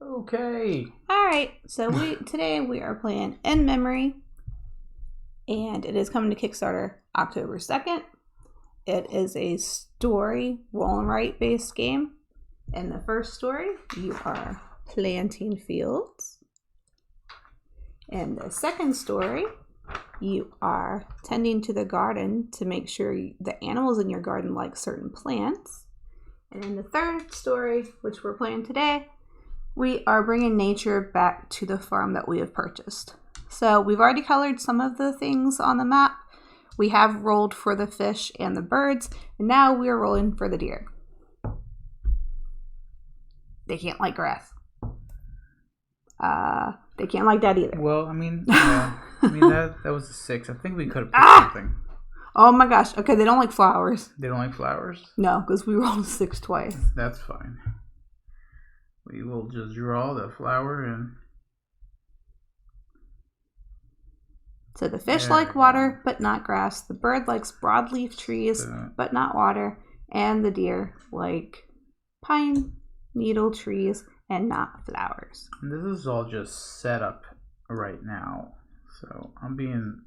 Okay. All right. So today we are playing In Memory, and it is coming to Kickstarter October 2nd. It is a story roll and write based game. In the first story, you are planting fields. In the second story, you are tending to the garden to make sure the animals in your garden like certain plants. And in the third story, which we're playing today, we are bringing nature back to the farm that we have purchased. So we've already colored some of the things on the map. We have rolled for the fish and the birds, and now we are rolling for the deer. They can't like grass. They can't like that either. Well, that was a 6. I think we could have picked something. Oh my gosh. Okay, they don't like flowers. They don't like flowers? No, because we rolled a 6 twice. That's fine. We will just draw the flower and... So the fish like water, but not grass. The bird likes broadleaf trees, but not water. And the deer like pine needle trees and not flowers. And this is all just set up right now. So I'm being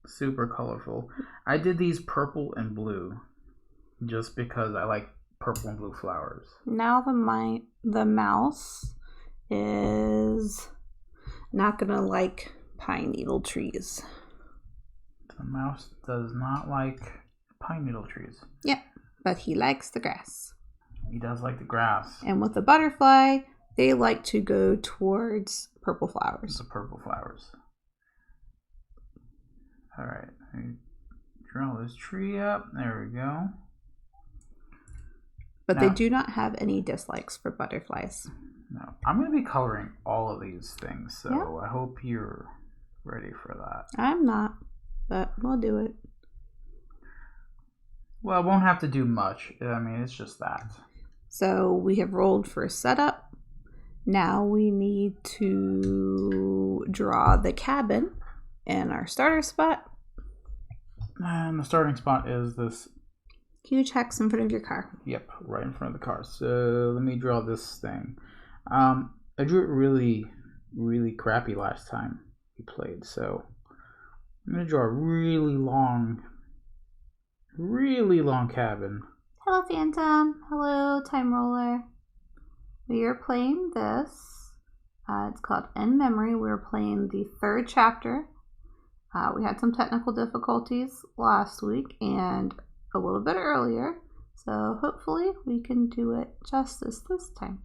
super colorful. I did these purple and blue just because I like purple and blue flowers. Now the mouse is not gonna like pine needle trees. The mouse does not like pine needle trees. Yep, but he likes the grass. He does like the grass. And with the butterfly, they like to go towards purple flowers. The purple flowers. Alright, draw this tree up. There we go. But they do not have any dislikes for butterflies. No, I'm going to be coloring all of these things, so I hope you're ready for that. I'm not, but we'll do it. Well, it won't have to do much. I mean, it's just that. So we have rolled for setup. Now we need to draw the cabin in our starter spot. And the starting spot is this huge hex in front of your car. Yep, right in front of the car. So let me draw this thing. I drew it really, really crappy last time we played. So I'm going to draw a really long cabin. Hello, Phantom. Hello, Time Roller. We are playing this. It's called In Memory. We're playing the 3rd chapter. We had some technical difficulties last week and a little bit earlier. So hopefully we can do it justice this time.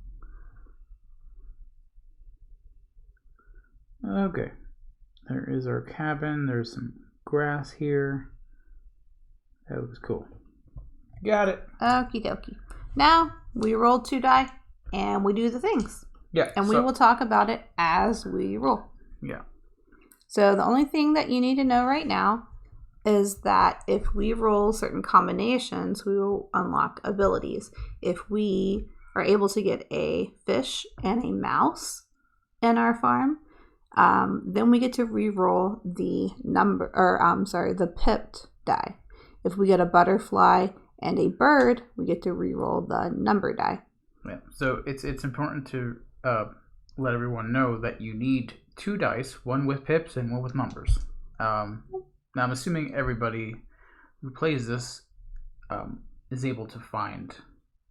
Okay. There is our cabin. There's some grass here. That looks cool. Got it. Okie dokie. Now we roll 2 die and we do the things. Yeah. And we will talk about it as we roll. Yeah. So the only thing that you need to know right now is that if we roll certain combinations, we will unlock abilities. If we are able to get a fish and a mouse in our farm, then we get to re-roll the the pipped die. If we get a butterfly and a bird, we get to re-roll the number die. Yeah. So it's important to let everyone know that you need 2 dice, one with pips and one with numbers. Now I'm assuming everybody who plays this is able to find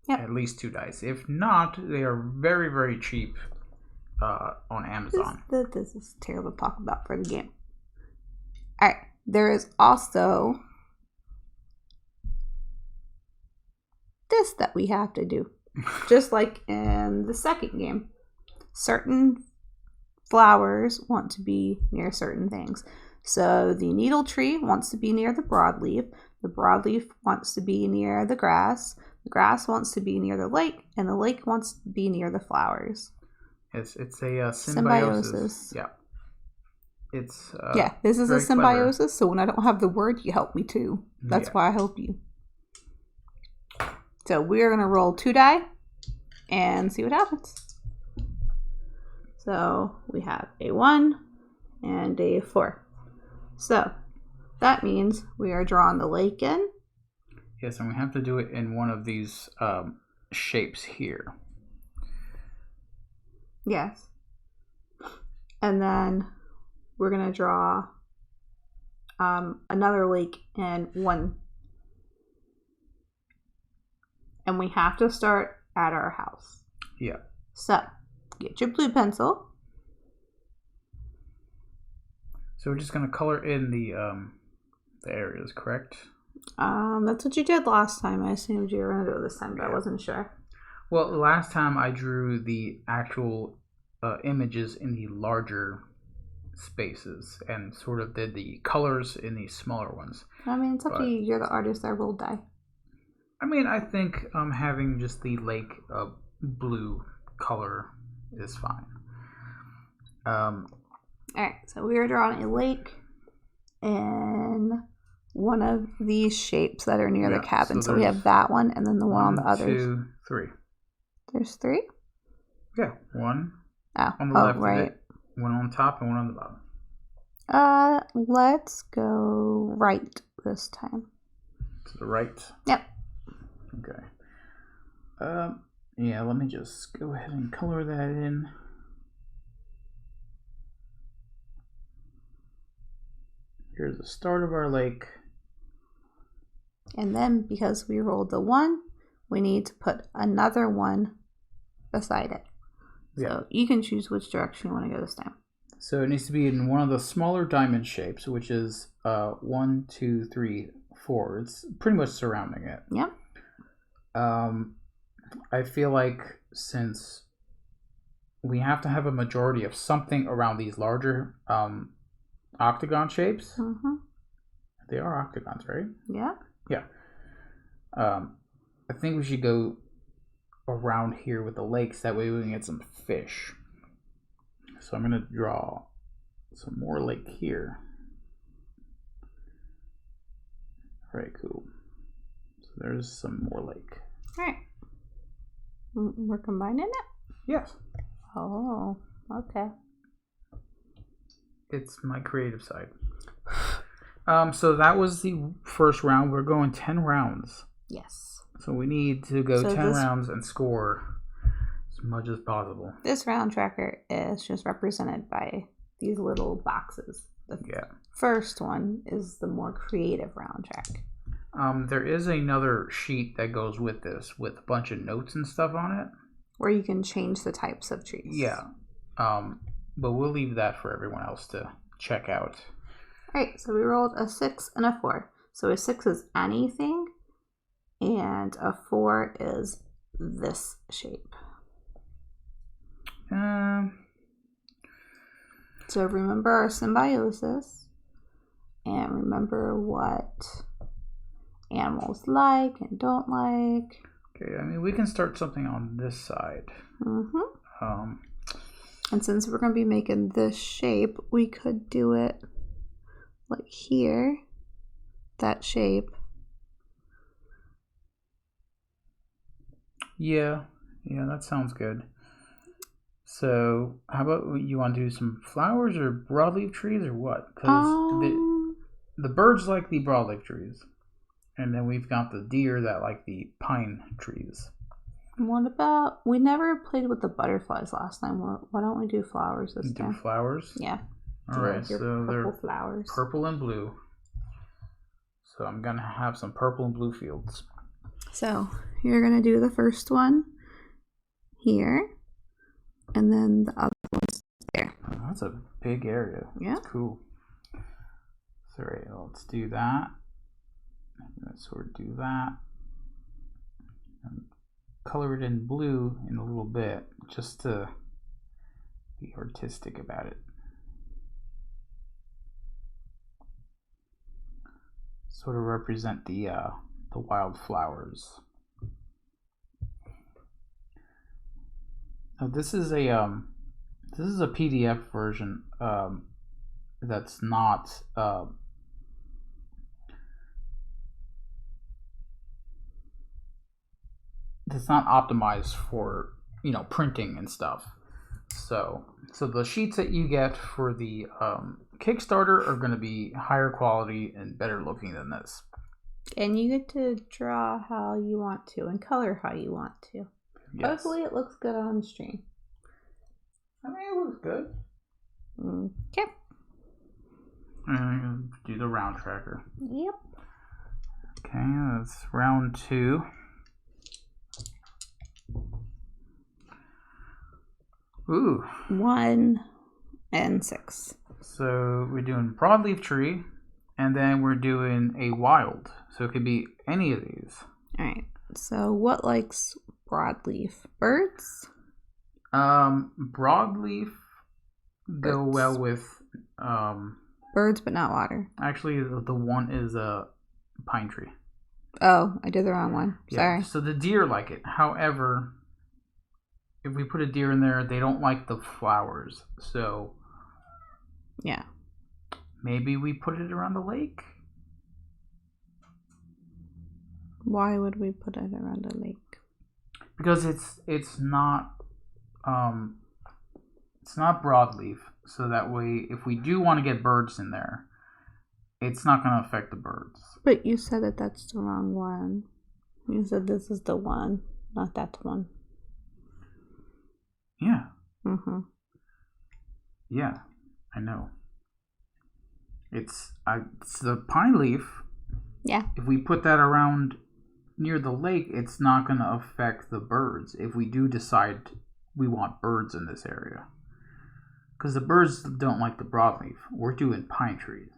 at least 2 dice. If not, they are very, very cheap on Amazon. This is terrible to talk about for the game. Alright, there is also this that we have to do. Just like in the second game. Certain flowers want to be near certain things. So the needle tree wants to be near the broadleaf wants to be near the grass wants to be near the lake, and the lake wants to be near the flowers. It's a symbiosis. Yeah. It's this is a symbiosis, clever. So when I don't have the word, you help me too. That's why I help you. So we're going to roll 2 die and see what happens. So we have a 1 and a 4. So that means we are drawing the lake in. Yes, and we have to do it in one of these shapes here. Yes. And then we're going to draw another lake in one. And we have to start at our house. Yeah. So, get your blue pencil. So we're just going to color in the areas, correct? That's what you did last time. I assumed you were going to do it this time, but I wasn't sure. Well, last time I drew the actual images in the larger spaces and sort of did the colors in the smaller ones. I mean, it's up to you. You're the artist. I rolled die. I mean, I think having just the lake blue color is fine. Alright, so we are drawing a lake in one of these shapes that are near the cabin. So we have that one and then the one on the others. 1, 2, 3. There's 3? Yeah, one on the left of it, one on top and one on the bottom. Let's go right this time. To the right? Yep. Okay. Yeah, let me just go ahead and color that in. Here's the start of our lake. And then because we rolled the 1, we need to put another 1 beside it. So yeah. You can choose which direction you want to go this time. So it needs to be in one of the smaller diamond shapes, which is 1, 2, 3, 4. It's pretty much surrounding it. Yep. I feel like since we have to have a majority of something around these larger octagon shapes. Mm-hmm. They are octagons, right? Yeah. Yeah. I think we should go around here with the lakes. That way we can get some fish. So I'm going to draw some more lake here. All right, cool. So there's some more lake. All right. We're combining it? Yes. Oh, okay. It's my creative side. So that was the first round. We're going 10 rounds. Yes. So we need to go 10 rounds and score as much as possible. This round tracker is just represented by these little boxes. The first one is the more creative round track. There is another sheet that goes with this with a bunch of notes and stuff on it. Where you can change the types of trees. Yeah. But we'll leave that for everyone else to check out. Alright, so we rolled a 6 and a 4. So a 6 is anything, and a 4 is this shape. So remember our symbiosis, and remember what animals like and don't like. Okay, I mean, we can start something on this side. Mm-hmm. And since we're going to be making this shape, we could do it like here, that shape. Yeah, that sounds good. So, how about you want to do some flowers or broadleaf trees or what? Because the birds like the broadleaf trees. And then we've got the deer that like the pine trees. What about, we never played with the butterflies last time. Why don't we do flowers this time? Do flowers? Yeah. All right, so they're flowers. Purple and blue. So I'm going to have some purple and blue fields. So you're going to do the first one here. And then the other one's there. Oh, that's a big area. Yeah. That's cool. So right, let's do that. Let's sort of do that. And color it in blue in a little bit, just to be artistic about it. Sort of represent the wildflowers. Now this is a PDF version that's not optimized for printing and stuff. So the sheets that you get for the Kickstarter are going to be higher quality and better looking than this. And you get to draw how you want to and color how you want to. Yes. Hopefully it looks good on stream. I mean, it looks good. Okay. Do the round tracker. Yep. Okay, that's round 2. Ooh. 1 and 6. So we're doing broadleaf tree, and then we're doing a wild. So it could be any of these. All right. So what likes broadleaf? Birds? Broadleaf go Birds. well with Birds, but not water. Actually, the one is a pine tree. Oh, I did the wrong one. Sorry. Yeah, so the deer like it. However, if we put a deer in there, they don't like the flowers. So yeah, maybe we put it around the lake. Why would we put it around a lake? Because it's not broadleaf. So that way, if we do want to get birds in there, it's not going to affect the birds. But you said that that's the wrong one. You said this is the one, not that one. Yeah. Mm-hmm. Yeah, I know. It's the pine leaf. Yeah. If we put that around near the lake, it's not going to affect the birds if we do decide we want birds in this area. Because the birds don't like the broadleaf. We're doing pine trees.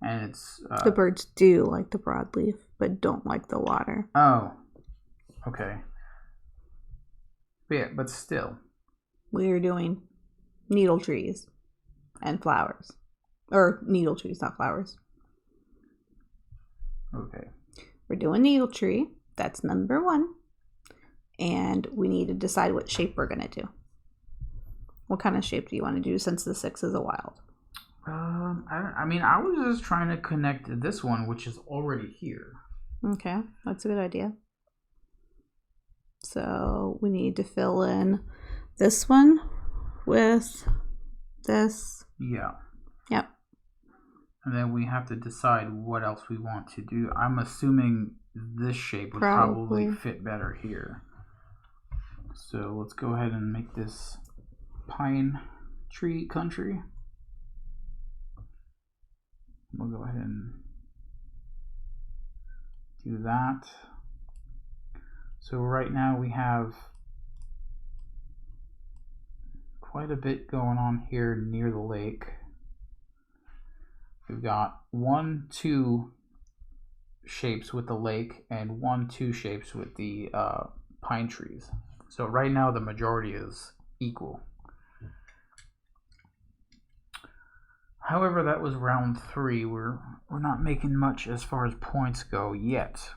And it's... the birds do like the broadleaf, but don't like the water. Oh. Okay. Yeah, but still. We're doing needle trees and flowers. Or needle trees, not flowers. Okay. We're doing needle tree. That's number 1. And we need to decide what shape we're going to do. What kind of shape do you want to do since the 6 is a wild? I mean, I was just trying to connect this one, which is already here. Okay, that's a good idea. So we need to fill in this one with this. Yeah. Yep. And then we have to decide what else we want to do. I'm assuming this shape would probably fit better here. So let's go ahead and make this pine tree country. We'll go ahead and do that. So right now we have quite a bit going on here near the lake. We've got 1, 2 shapes with the lake and 1, 2 shapes with the pine trees. So right now the majority is equal. However, that was round 3. We're not making much as far as points go yet.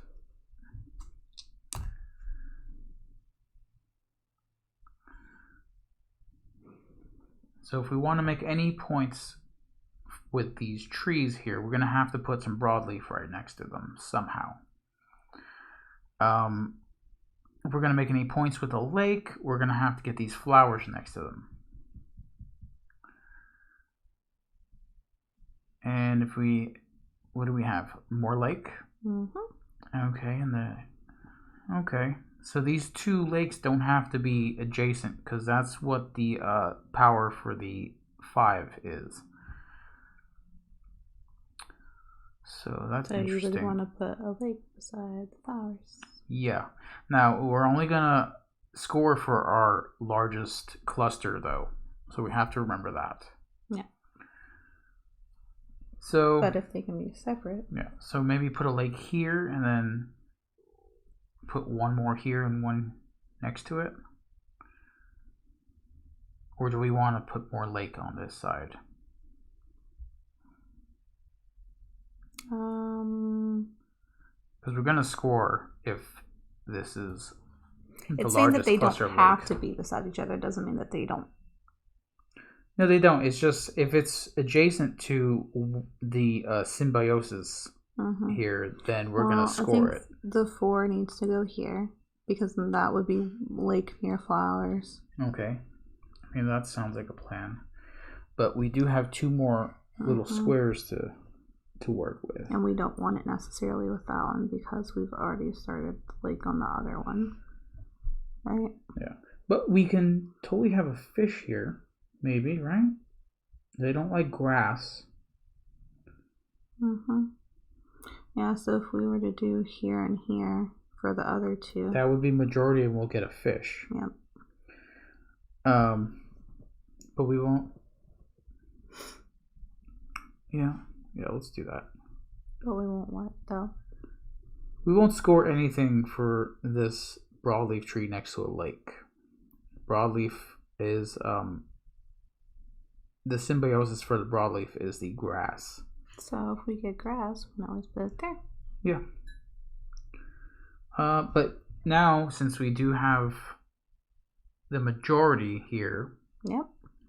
So if we want to make any points with these trees here, we're going to have to put some broadleaf right next to them somehow. If we're going to make any points with the lake, we're going to have to get these flowers next to them. And if we, what do we have? More lake? Mm-hmm. Okay, so these 2 lakes don't have to be adjacent because that's what the power for the 5 is. So that's interesting. So you would want to put a lake beside the flowers. Yeah. Now, we're only going to score for our largest cluster, though. So we have to remember that. Yeah. So, but if they can be separate. Yeah. So maybe put a lake here and then put 1 more here and 1 next to it. Or do we want to put more lake on this side? Because we're going to score if this is the it's saying that they don't have lake. To be beside each other. Doesn't mean that they don't. No, they don't. It's just if it's adjacent to the symbiosis here, then we're going to score it. The 4 needs to go here because then that would be lake near flowers. Okay. I mean, that sounds like a plan. But we do have 2 more little squares to work with. And we don't want it necessarily with that one because we've already started the lake on the other one. Right? Yeah. But we can totally have a fish here, maybe, right? They don't like grass. Yeah, so if we were to do here and here for the other two, that would be majority, and we'll get a fish. Yep. But we won't. Yeah, let's do that. But we won't what though? We won't score anything for this broadleaf tree next to a lake. Broadleaf is the symbiosis for the broadleaf is the grass. So if we get grass, we can always put it there. Yeah. But now, since we do have the majority here. Yep.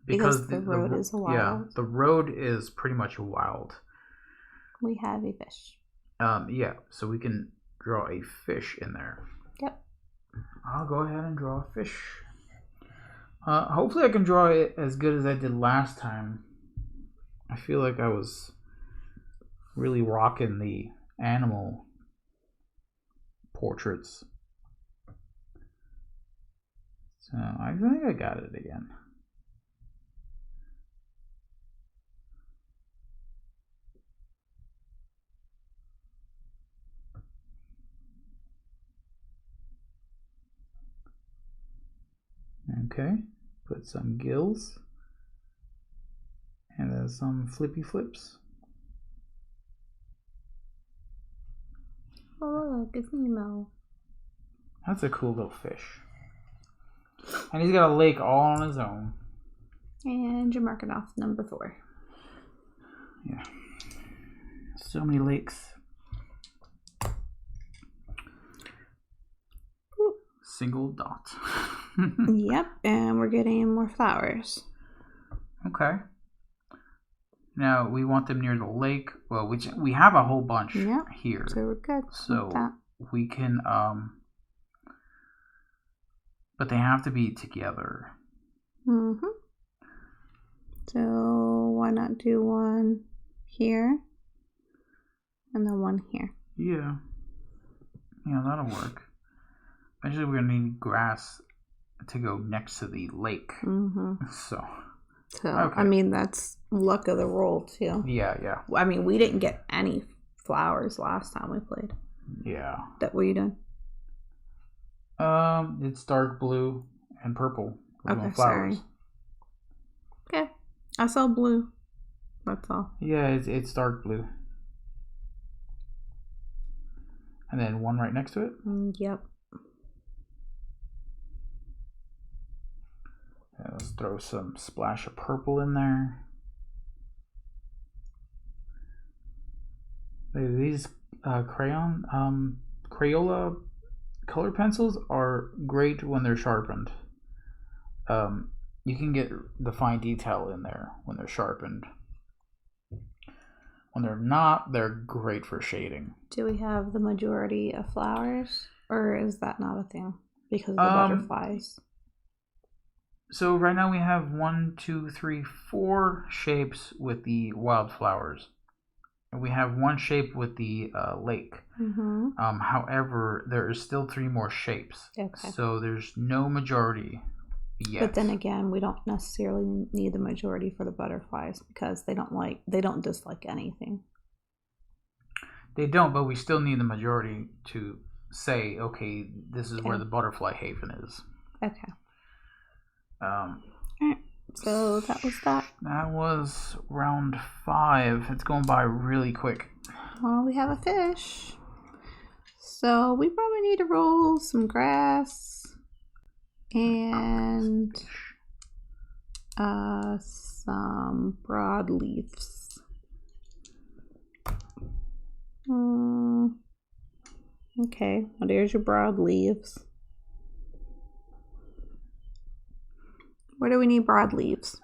Because the road is wild. Yeah, the road is pretty much wild. We have a fish. Yeah, so we can draw a fish in there. Yep. I'll go ahead and draw a fish. Hopefully I can draw it as good as I did last time. I feel like I was really rocking the animal portraits. So I think I got it again. Okay, put some gills and then some flippy flips. Oh, look, it's Nemo. That's a cool little fish. And he's got a lake all on his own. And you're marking off number 4. Yeah. So many lakes. Ooh. Single dot. Yep, and we're getting more flowers. Okay. Now we want them near the lake. Well, we have a whole bunch here. So we're good. So we can but they have to be together. So why not do one here and then one here? Yeah. Yeah, that'll work. Eventually we're gonna need grass to go next to the lake. So okay. I mean, that's luck of the roll too. Yeah. I mean, we didn't get any flowers last time we played. Yeah. What were you doing? It's dark blue and purple. Okay, sorry. Okay, I saw blue. That's all. Yeah, it's dark blue. And then one right next to it? Yep. Let's throw some splash of purple in there. These Crayola color pencils are great when they're sharpened. You can get the fine detail in there when they're sharpened. When they're not, they're great for shading. Do we have the majority of flowers, or is that not a thing because of the butterflies? So right now we have 4 shapes with the wildflowers. And we have 1 shape with the lake. However, there is still 3 more shapes. Okay. So there's no majority yet. But then again, we don't necessarily need the majority for the butterflies because they don't dislike anything. They don't, but we still need the majority to say, okay, this is where the butterfly haven is. Okay. Alright, so that was that. That was round 5. It's going by really quick. Well, we have a fish. So we probably need to roll some grass and some broadleaves. Okay, well, there's your broadleaves. Where do we need broadleaves?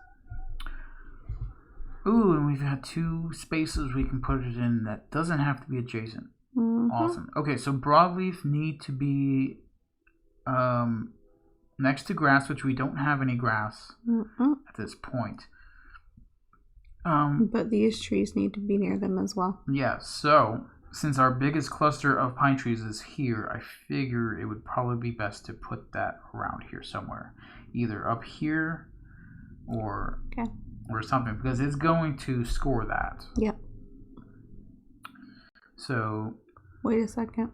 Ooh, and we've got 2 spaces we can put it in that doesn't have to be adjacent. Awesome. Okay, so broadleaf need to be next to grass, which we don't have any grass at this point. But these trees need to be near them as well. Yeah, so since our biggest cluster of pine trees is here, I figure it would probably be best to put that around here somewhere. Either up here or something, because it's going to score that. Yep. So... Wait a second.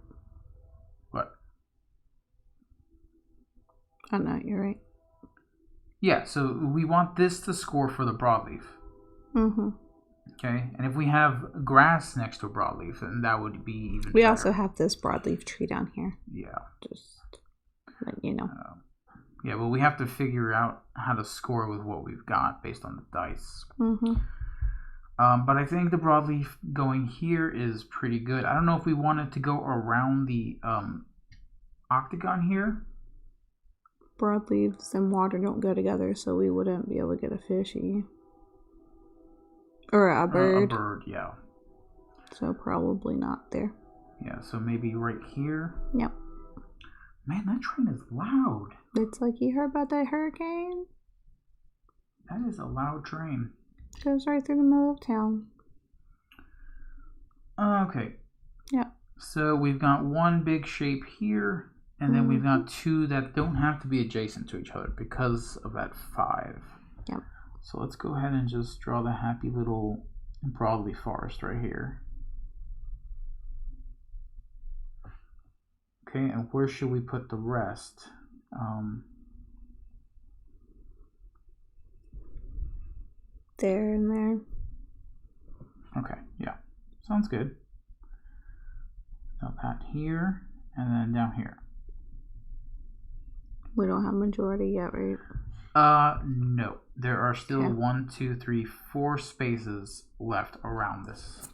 What? Oh, no, you're right. Yeah, so we want this to score for the broadleaf. Mm-hmm. Okay, and if we have grass next to a broadleaf, then that would be even We better. also have this broadleaf tree down here. Yeah. Just let you know. Yeah, but we have to figure out how to score with what we've got based on the dice. Mm-hmm. But I think the broadleaf going here is pretty good. I don't know if we wanted to go around the octagon here. Broadleaves and water don't go together, so we wouldn't be able to get a fishy. Or a bird. A bird, yeah. So probably not there. Yeah, so maybe right here. Yep. Man, that train is loud. It's like you heard about that hurricane? That is a loud train. Goes right through the middle of town. Okay. Yep. So we've got one big shape here, and then we've got two that don't have to be adjacent to each other because of that 5. Yep. So let's go ahead and just draw the happy little broadleaf forest right here. Okay, and where should we put the rest? There and there. Okay, yeah. Sounds good. Up that here, and then down here. We don't have majority yet, right? No. There are still 1, 2, 3, 4 spaces left around this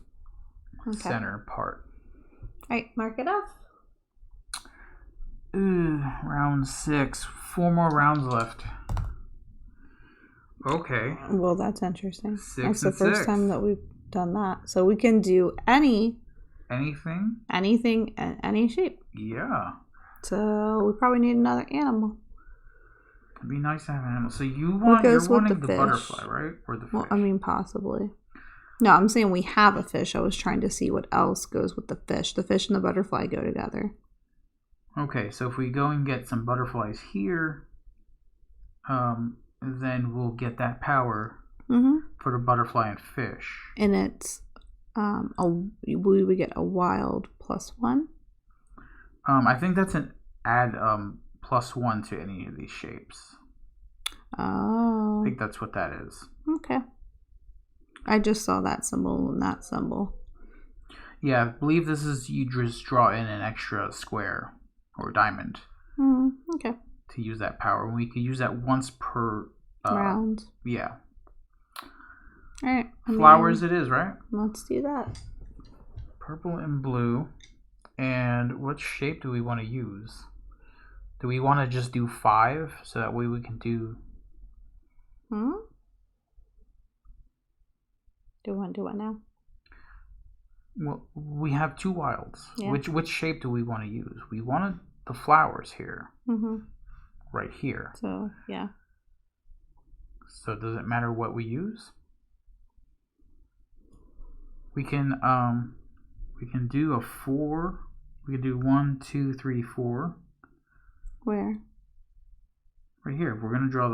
center part. Alright, mark it off. Round 6. 4 more rounds left. Okay. Well, that's interesting. 6 That's the and first 6. time that we've done that. So we can do anything in any shape. Yeah. So we probably need another animal. It'd be nice to have an animal. So you're wanting the butterfly, right? Or the fish? Well, I mean, possibly. No, I'm saying we have a fish. I was trying to see what else goes with the fish. The fish and the butterfly go together. Okay, so if we go and get some butterflies here, then we'll get that power for the butterfly and fish. And it's we would get a wild +1. I think that's an add +1 to any of these shapes. Oh. I think that's what that is. Okay. I just saw that symbol and that symbol. Yeah, I believe this is you just draw in an extra square or diamond. Okay. To use that power. And we could use that once per round. Yeah. Alright. Flowers it is, right? Let's do that. Purple and blue. And what shape do we want to use? Do we want to just do 5 so that way we can do... Do you want to do what now? Well, we have 2 wilds. Yeah. Which shape do we want to use? We wanted the flowers here. Right here. So, yeah. So does it matter what we use? We can do a 4. We can do 1, 2, 3, 4. Where? Right here. If we're gonna draw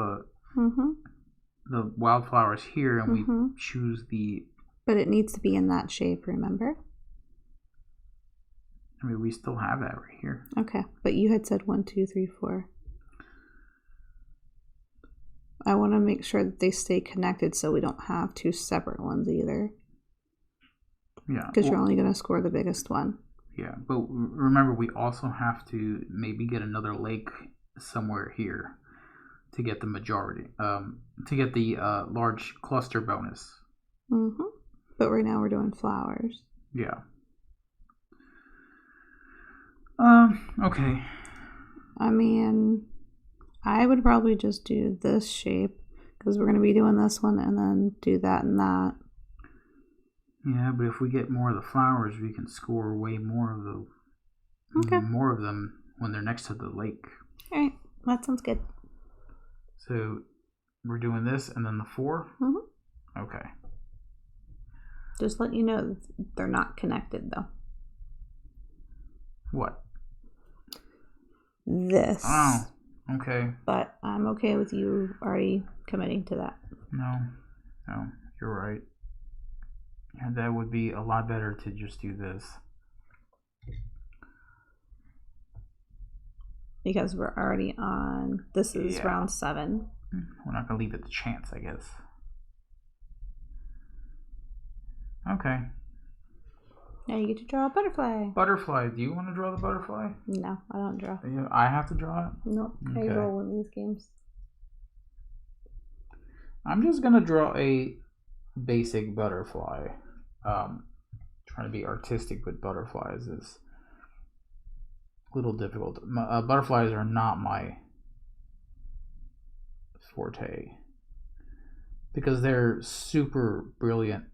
the wildflowers here, and we choose the. But it needs to be in that shape. Remember? I mean, we still have that right here. Okay, but you had said 1, 2, 3, 4. I want to make sure that they stay connected, so we don't have 2 separate ones either. Yeah. Because you're only going to score the biggest one. Yeah, but remember, we also have to maybe get another lake somewhere here to get the majority, to get the large cluster bonus. But right now we're doing flowers. Yeah. Okay. I mean, I would probably just do this shape because we're going to be doing this one and then do that and that. Yeah, but if we get more of the flowers, we can score way more of more of them when they're next to the lake. All right, that sounds good. So we're doing this and then the 4? Okay. Just let you know they're not connected though. What? This. Oh, okay. But I'm okay with you already committing to that. No, you're right. Yeah, that would be a lot better to just do this. Because we're already on, this is round 7. We're not going to leave it to chance, I guess. Okay. Now you get to draw a butterfly. Butterfly. Do you want to draw the butterfly? No, I don't draw. I have to draw it? Nope. Okay. I roll in these games. I'm just going to draw a basic butterfly. Trying to be artistic with butterflies is a little difficult. Butterflies are not my forte because they're super brilliant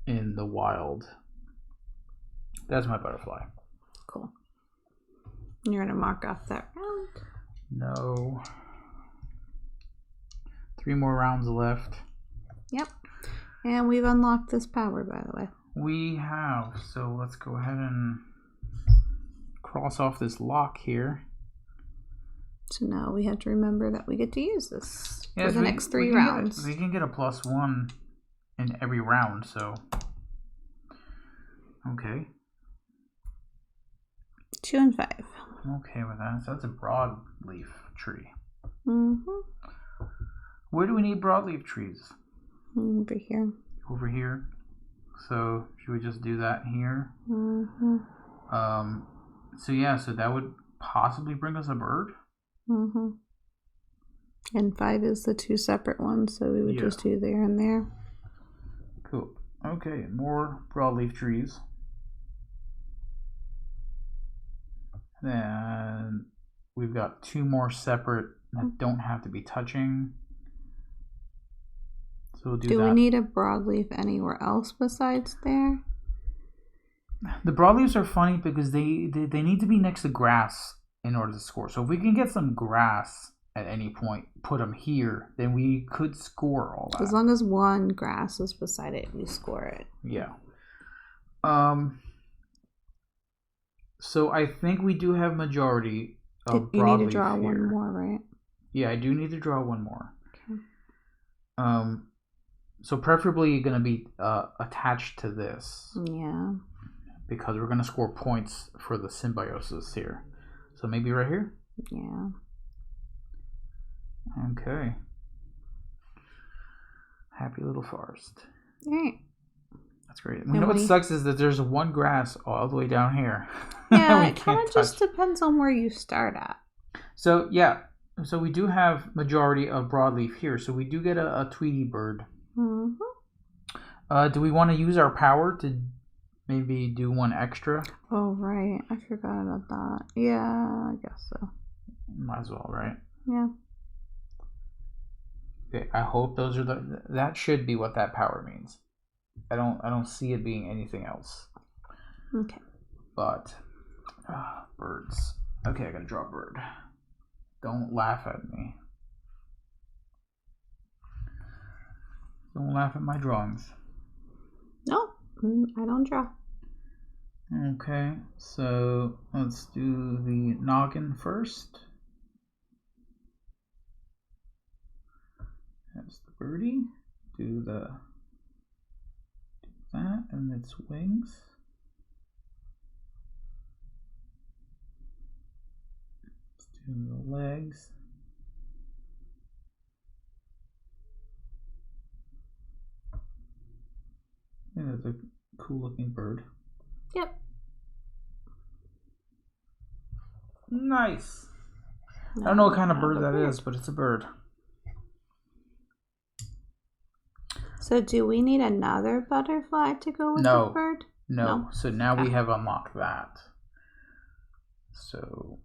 in the wild. That's my butterfly. Cool. You're going to mark off that round? No. 3 more rounds left. Yep. And we've unlocked this power, by the way. We have. So let's go ahead and cross off this lock here. So now we have to remember that we get to use this for the next 3 we rounds. We can get a +1 in every round, so. Okay. 2 and 5. I'm okay with that. So that's a broadleaf tree. Mm-hmm. Where do we need broadleaf trees? Over here. Over here. So should we just do that here? Mm-hmm. So yeah, so that would possibly bring us a bird. Mm-hmm. And 5 is the 2 separate ones, so we would just do there and there. Cool. Okay, more broadleaf trees. Then we've got 2 more separate that don't have to be touching. So we'll do that. We need a broadleaf anywhere else besides there? The broadleaves are funny because they need to be next to grass in order to score. So if we can get some grass at any point, put them here, then we could score all that. As long as one grass is beside it, we score it. Yeah. So I think we do have majority of broadleaf. You need to draw here. One more, right? Yeah, I do need to draw one more. Okay. So preferably going to be attached to this. Yeah. Because we're going to score points for the symbiosis here. So maybe right here? Yeah. Okay. Happy little forest. All right. That's great. You know what sucks is that there's one grass all the way down here. Yeah, it kind of just depends on where you start at. So, yeah. So we do have majority of broadleaf here. So we do get a Tweety bird. Mm-hmm. Do we want to use our power to maybe do 1 extra? Oh, right. I forgot about that. Yeah, I guess so. Might as well, right? Yeah. Okay, I hope those are that should be what that power means. I don't see it being anything else. Okay. But birds. Okay, I gotta draw a bird. Don't laugh at me. Don't laugh at my drawings. No, I don't draw. Okay, so let's do the noggin first. That's the birdie. Do that and its wings. Let's do the legs. Yeah, that's a cool looking bird. Yep. Nice. I don't know what kind of bird that is, but it's a bird. So do we need another butterfly to go with the bird? No. So now we have unlocked that. So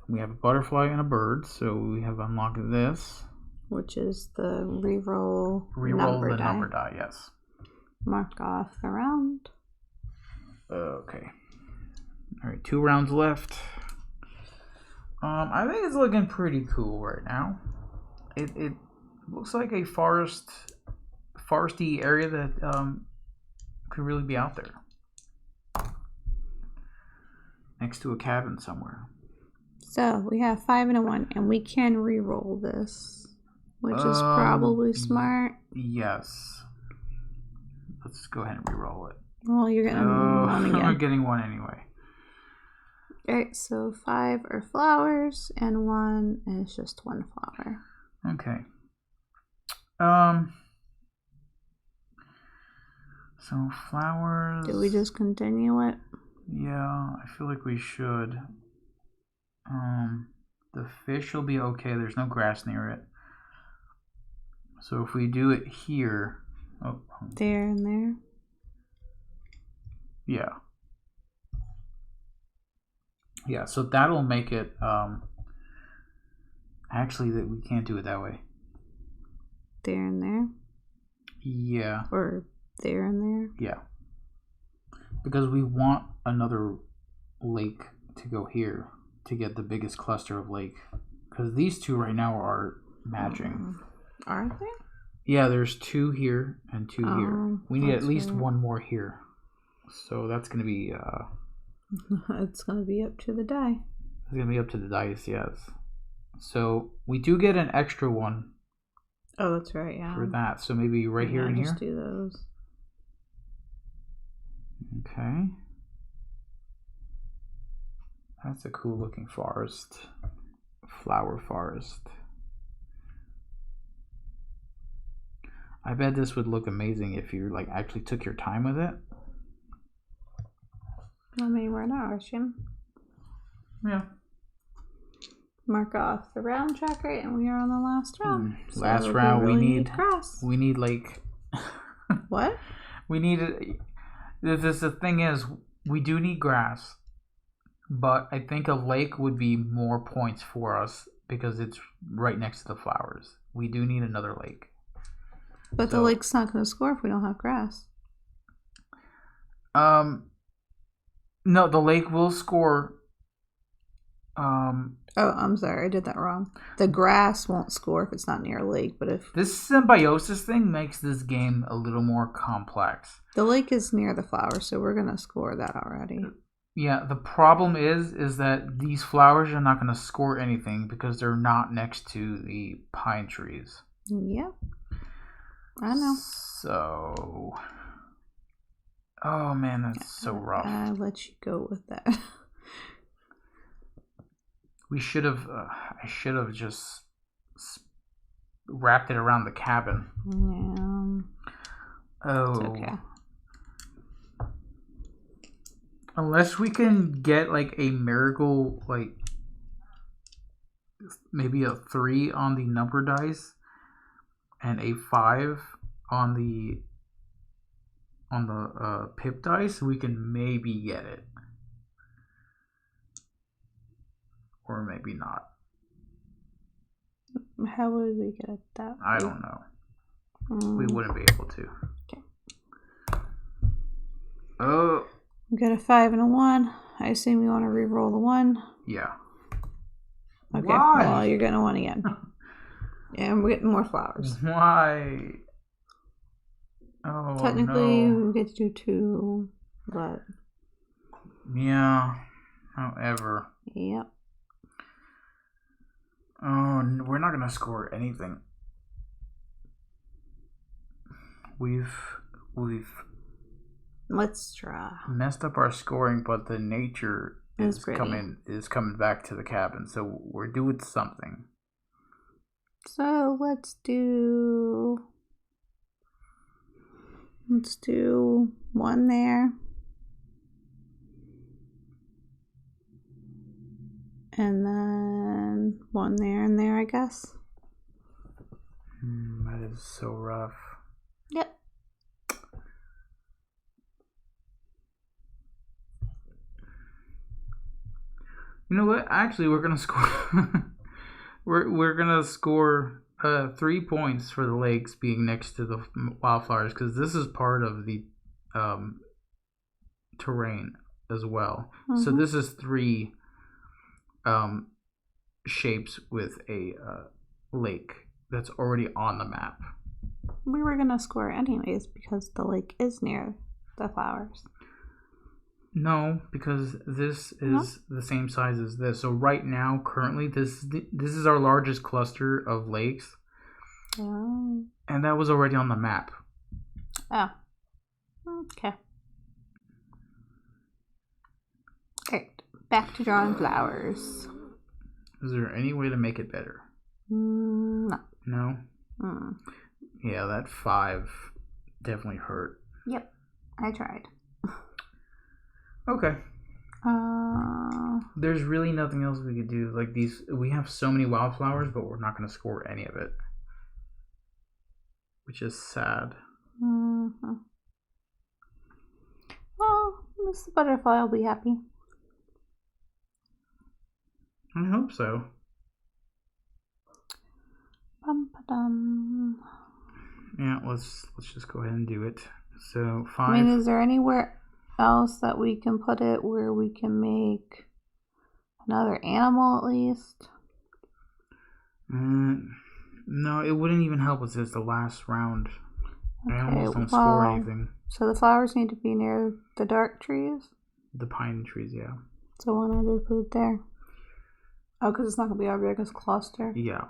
we have a butterfly and a bird. So we have unlocked this. Which is the reroll the number die, yes. Mark off the round. Okay. All right, 2 rounds left. I think it's looking pretty cool right now. It looks like a foresty area that could really be out there. next to a cabin somewhere. So we have 5 and a 1, and we can re-roll this, which is probably smart. Yes. Let's go ahead and re-roll it. Well, you're getting 1 again. I'm getting 1 anyway. Alright, so 5 are flowers, and 1 is just 1 flower. Okay. So flowers. Do we just continue it? Yeah, I feel like we should. The fish will be okay. There's no grass near it. So if we do it here, there and there. Yeah. Yeah, so that'll make it. Actually, that we can't do it that way. There and there. Yeah. Or there and there. Yeah. Because we want another lake to go here to get the biggest cluster of lake. Because these two right now are matching. Aren't they? Yeah, there's 2 here and 2 here. We need at least right. 1 more here. So that's going to be... it's going to be up to the die. It's going to be up to the dice, yes. So we do get an extra one. Oh, that's right, yeah. For that. So maybe right here and just here? do those. Okay. That's a cool looking forest. Flower forest. I bet this would look amazing if you like actually took your time with it. I mean, we're not rushing. Yeah. Mark off the round tracker, and we are on the last round. Last so round, really we need grass. We need like what? We need the thing is we do need grass, but I think a lake would be more points for us because it's right next to the flowers. We do need another lake. But the lake's not going to score if we don't have grass. No, the lake will score. Oh, I'm sorry, I did that wrong. The grass won't score if it's not near a lake, but if this symbiosis thing makes this game a little more complex. The lake is near the flowers, so we're gonna score that already. Yeah, the problem is that these flowers are not going to score anything because they're not next to the pine trees. Yep. I know. So, oh man, that's so rough. I'll let you go with that. We should have. I should have just wrapped it around the cabin. Yeah. Oh. It's okay. Unless we can get like a miracle, like maybe a 3 on the number dice and a 5 on the pip dice, we can maybe get it, or maybe not. How would we get that? I don't know. We wouldn't be able to. Okay. Oh. We got a 5 and a 1. I assume you want to re-roll the 1. Yeah. Okay. Why? Well, you're getting a 1 again. And we're getting more flowers. Why? Oh, technically, no. we get to do 2, but yeah. However. Yep. Oh, we're not gonna score anything. We've let's try. Messed up our scoring, but the nature is coming back to the cabin, so we're doing something. So let's do 1 there. And then 1 there and there, I guess. That is so rough. Yep. You know what? Actually, we're gonna score. we're gonna score 3 points for the lakes being next to the wildflowers because this is part of the terrain as well. Mm-hmm. So this is 3 shapes with a lake that's already on the map. We were gonna score anyways because the lake is near the flowers. No, because this is the same size as this. So right now, currently, this is our largest cluster of lakes. Oh. And that was already on the map. Oh. Okay. Alright. Back to drawing flowers. Is there any way to make it better? No. No? Mm. Yeah, that 5 definitely hurt. Yep. I tried. Okay. There's really nothing else we could do. Like these, we have so many wildflowers, but we're not going to score any of it. Which is sad. Mm-hmm. Well, Mr. Butterfly will be happy. I hope so. Bum-ba-dum. Yeah, let's just go ahead and do it. So 5. I mean, is there anywhere else that we can put it where we can make another animal at least? No, it wouldn't even help us. It's the last round. Okay, Animals don't score anything. So the flowers need to be near the dark trees? The pine trees, yeah. So why not just put it there? Oh, because it's not going to be our biggest cluster? Yeah.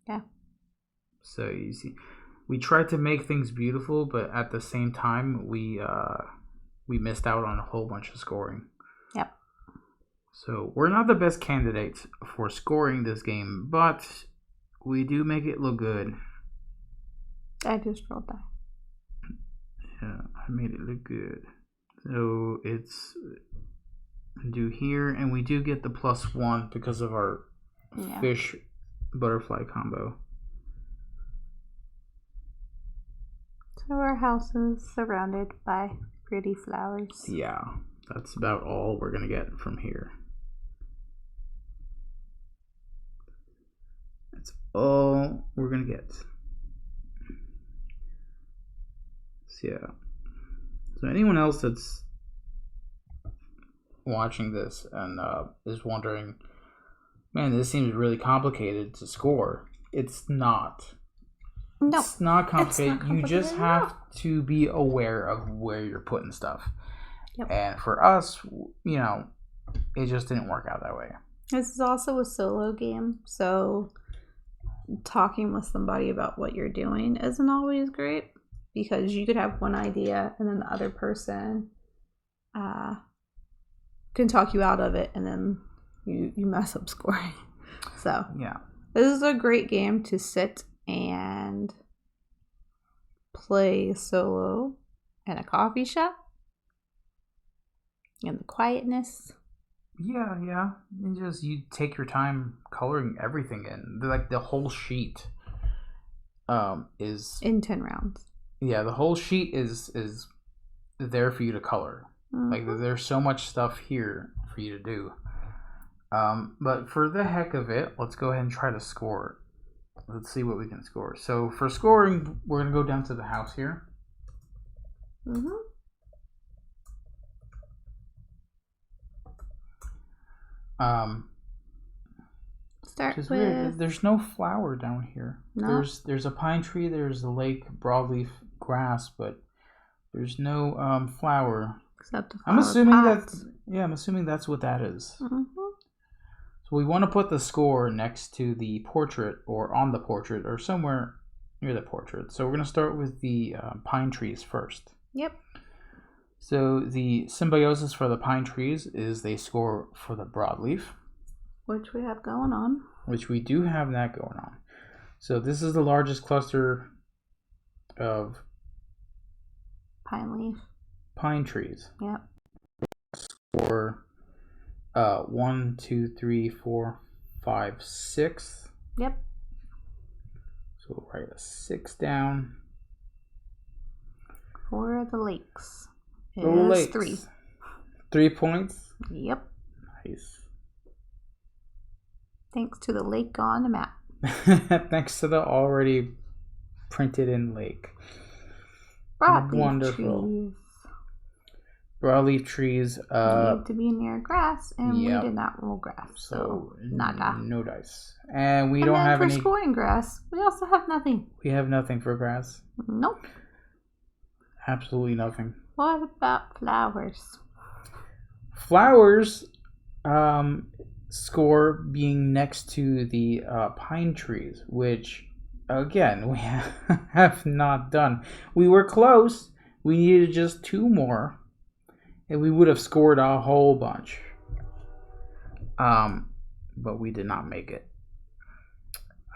Yeah. So you see, we tried to make things beautiful, but at the same time, we missed out on a whole bunch of scoring. Yep. So we're not the best candidates for scoring this game, but we do make it look good. I just rolled that. Yeah, I made it look good. So it's do here, and we do get the +1 because of our fish butterfly combo. So our house is surrounded by pretty flowers. Yeah, that's about all we're gonna get from here. That's all we're gonna get. So yeah. So anyone else that's watching this and is wondering, man, this seems really complicated to score. It's not. No, it's not complicated. It's not complicated. You just have to be aware of where you're putting stuff. Yep. And for us, you know, it just didn't work out that way. This is also a solo game, so talking with somebody about what you're doing isn't always great, because you could have one idea and then the other person can talk you out of it, and then you mess up scoring. So yeah, this is a great game to sit and play solo in a coffee shop in the quietness. Yeah. And just you take your time coloring everything in. Like the whole sheet is in 10 rounds. Yeah, the whole sheet is there for you to color. Mm-hmm. Like there's so much stuff here for you to do. But for the heck of it, let's go ahead and try to score. Let's see what we can score. So for scoring, we're gonna go down to the house here. Mm-hmm. Start with... weird. There's no flower down here. No. There's a pine tree. There's a lake, broadleaf grass, but there's no flower. Except the I'm assuming pots. I'm assuming that's what that is. Mm-hmm. So we want to put the score next to the portrait, or on the portrait, or somewhere near the portrait. So we're going to start with the pine trees first. Yep. So the symbiosis for the pine trees is they score for the broadleaf. Which we have going on. Which we do have that going on. So this is the largest cluster of pine trees. Yep. Score 1, 2, 3, 4, 5, 6. Yep. So we'll write a 6 down. For the lakes. The lakes. 3. 3 points? Yep. Nice. Thanks to the lake on the map. Thanks to the already printed in lake. Broadleaf trees. Broadleaf trees. Need to be near grass, and we did not roll grass, so nada. No dice, and we don't have any. For scoring grass, we also have nothing. We have nothing for grass. Nope. Absolutely nothing. What about flowers? Flowers score being next to the pine trees, which again we have not done. We were close. We needed just 2 more, and we would have scored a whole bunch. But we did not make it.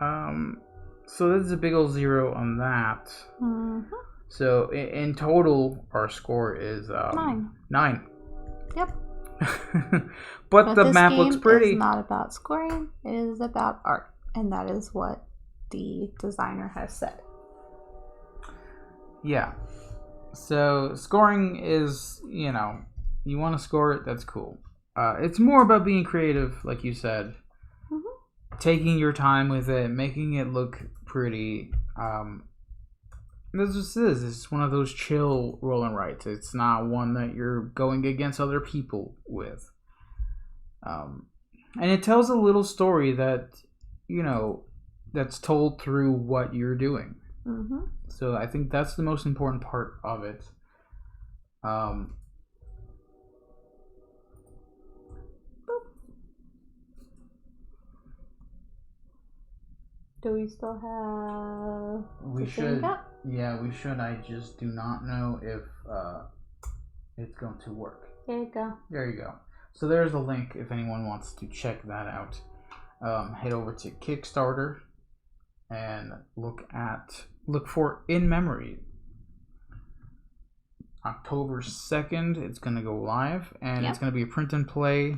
So there's a big old 0 on that. Mm-hmm. So in total, our score is 9. Yep. but the map looks pretty. It's not about scoring. It is about art, and that is what the designer has said. Yeah. So scoring is, you want to score it. That's cool. It's more about being creative, like you said. Mm-hmm. Taking your time with it, making it look pretty. This just is. It's one of those chill roll and writes. It's not one that you're going against other people with. And it tells a little story that, that's told through what you're doing. Mm-hmm. So I think that's the most important part of it. Do we still have? We should. Yeah, we should. I just do not know if it's going to work. There you go. There you go. So there's a link if anyone wants to check that out. Head over to Kickstarter and look for In Memory. October 2nd, it's going to go live, and it's going to be a print and play.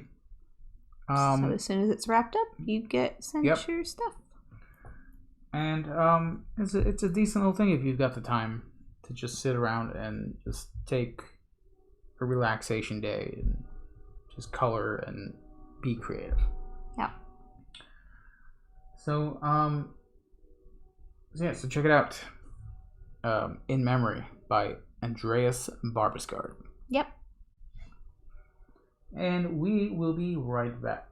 So as soon as it's wrapped up, you get sent your stuff. And it's a decent little thing if you've got the time to just sit around and just take a relaxation day and just color and be creative. Yeah. So so check it out. In Memory by Andreas Barbesgaard. Yep. And we will be right back.